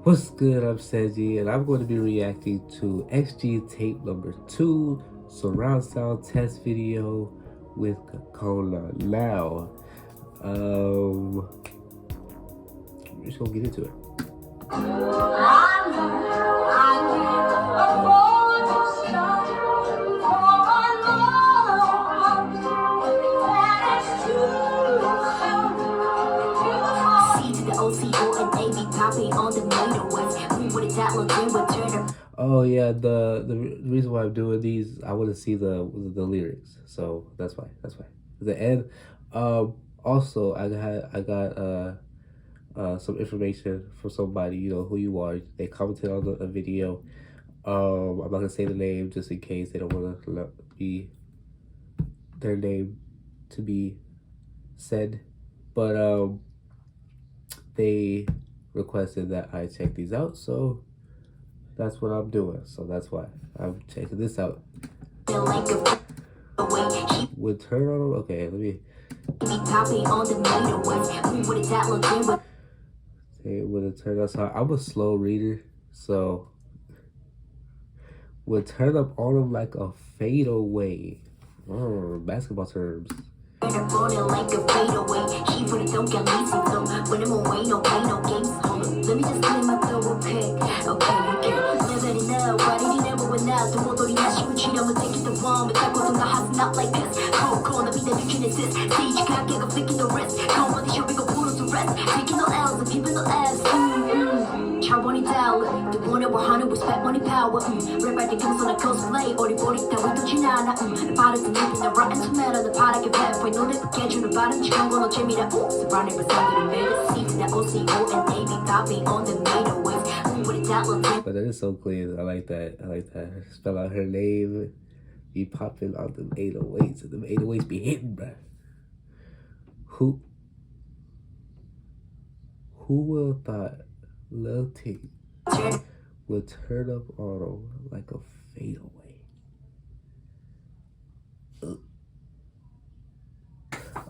What's good? I'm SeGi, and I'm going to be reacting to XG tape number 2 surround sound test video with COCONA. Now, we're just gonna get into it. Oh yeah, the reason why I'm doing these, I want to see the lyrics, so that's why. The end. Also, I got some information from somebody, you know who you are. They commented on the video. I'm not gonna say the name just in case they don't want to let be their name to be said, but they requested that I check these out, so that's what I'm doing. So that's why I'm checking this out. Would turn on them? Okay, let me. Okay, would it turn us on? I'm a slow reader, so would turn up on them like a fadeaway. Basketball terms. Let me just clean my throat, okay. Not like this. COCONA be the genesis. Stage can't get a flick in the wrist. Competition we go put on to rest. Taking no L's and keeping no F's. Charbonny down. The one that we're hunting respect money power. Everybody comes on a cosplay. Or the body that we do China. The bottom is making the rotten tomato. The pot I can pay for. No nip get you the bottom. Chicken gonna Jimmy that. Surrounded with something made it. See to the OCO and AB copy on the made waves. But that is so clean. I like that. Spell out her name. Be popping on them 808s, and them 808s be hitting, bruh. Who will thought Lil T would turn up on them like a fadeaway?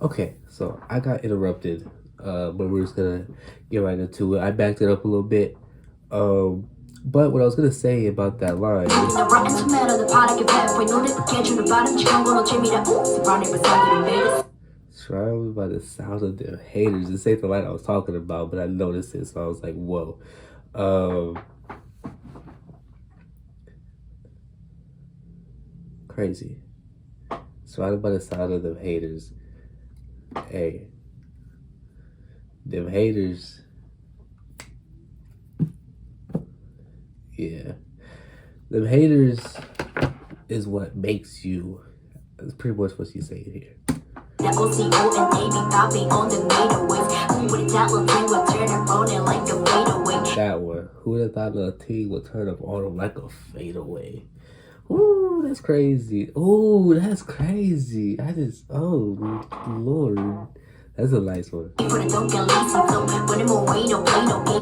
Okay, so I got interrupted, but we're just gonna get right into it. I backed it up a little bit. But what I was gonna say about that line. Surrounded by the sound of their haters. This ain't the line I was talking about, but I noticed it, so I was like, whoa. Crazy. Surrounded by the sound of them haters. Hey. Them haters. Yeah, them haters is what makes you. That's pretty much what she's saying here. That one. Who would have thought Lil T would turn up on him like a fadeaway? Ooh, that's crazy. Ooh, that's crazy. Oh Lord. That's a nice one.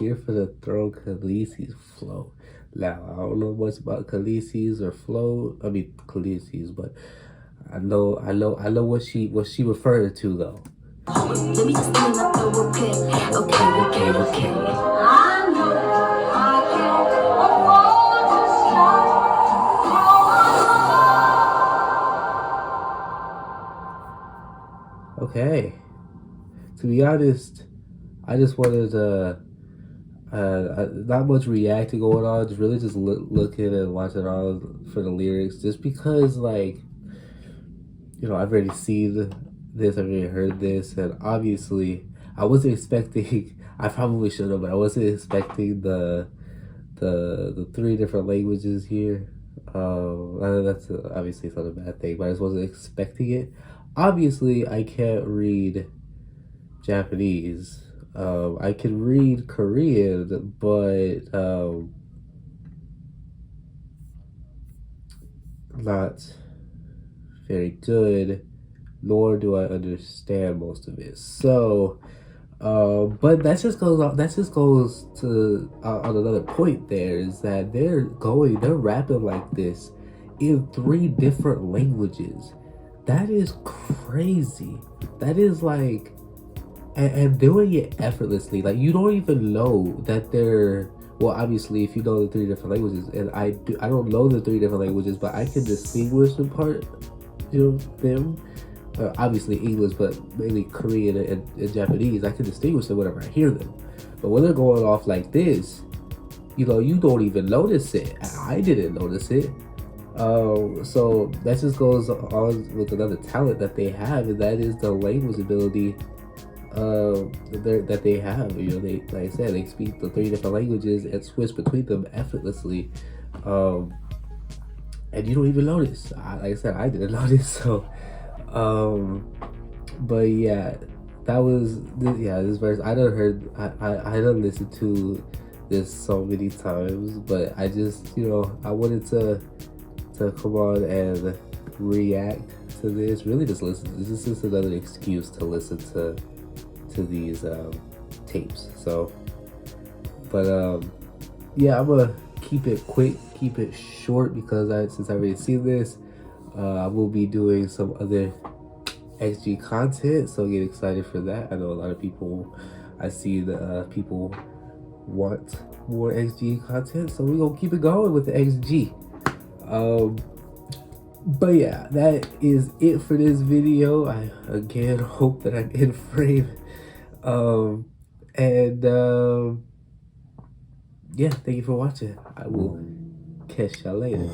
Here for the throne Khaleesi's flow. Now, I don't know much about Khaleesi's or flow. I mean Khaleesi's, but I know what she referred to though. Let me just clean up the okay. Okay. To be honest, I just wanted to, not much reacting going on, just really just looking and watching all for the lyrics, just because, like, you know, I've already seen this, I've already heard this, and obviously, I wasn't expecting, I probably should have, but I wasn't expecting the 3 different languages here. That's obviously not a bad thing, but I just wasn't expecting it. Obviously, I can't read Japanese. I can read Korean, but not very good, nor do I understand most of it. So, but that just goes to on another point. There is that they're rapping like this in 3 different languages. That is crazy. That is like, and doing it effortlessly. Like, you don't even know that they're well, obviously, if you know the 3 different languages, and I don't know the 3 different languages, but I can distinguish in part, them. Obviously English, but mainly Korean and Japanese. I can distinguish them whenever I hear them. But when they're going off like this, you don't even notice it. I didn't notice it. So that just goes on with another talent that they have, and that is the language ability that they have. They, like I said, they speak the 3 different languages and switch between them effortlessly, and you don't even notice. Like I said, I didn't notice. So, but yeah, that was this verse. I done listened to this so many times, but I just I wanted to come on and react to this. Really, just listen. This is just another excuse to listen to these tapes. So, but yeah, I'm gonna keep it quick, keep it short, because since I've already seen this, I will be doing some other XG content, so get excited for that. I know a lot of people, I see the people want more XG content, so we're gonna keep it going with the XG. But yeah, that is it for this video. I again hope that I'm in frame. Yeah, thank you for watching. I will catch y'all later.